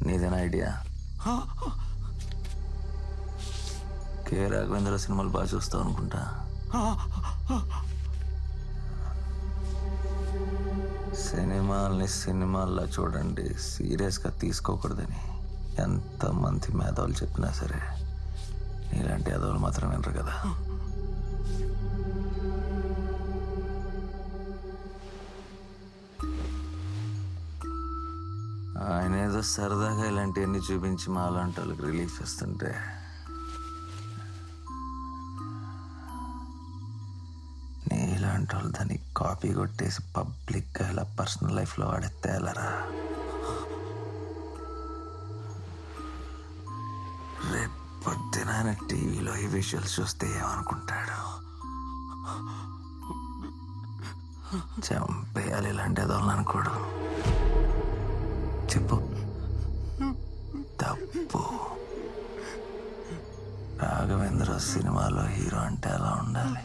నీదేనా ఐడియా? కే రాఘవేంద్ర సినిమాలు బాగా చూస్తావు అనుకుంటా. సినిమాల్ని సినిమాల్లా చూడండి, సీరియస్గా తీసుకోకూడదని ఎంతమంది మేధావులు చెప్పినా సరే నీలాంటి యాదవులు మాత్రం వినరు కదా. ఆయన ఏదో సరదాగా ఇలాంటివన్నీ చూపించి మా అలాంటి వాళ్ళకి రిలీఫ్ ఇస్తుంటే నీలాంటి వాళ్ళు దాన్ని కాపీ కొట్టేసి పబ్లిక్గా ఇలా పర్సనల్ లైఫ్లో వాడేస్తే ఎలారా? రేపు పొద్దున ఆయన టీవీలో ఈ విజువల్స్ చూస్తే ఏమనుకుంటాడు? చంపేయాలి ఇలాంటి ఏదో అనుకోడు. చెప్పు, తప్పు. రాఘవేంద్ర సినిమాలో హీరో అంటే ఎలా ఉండాలి?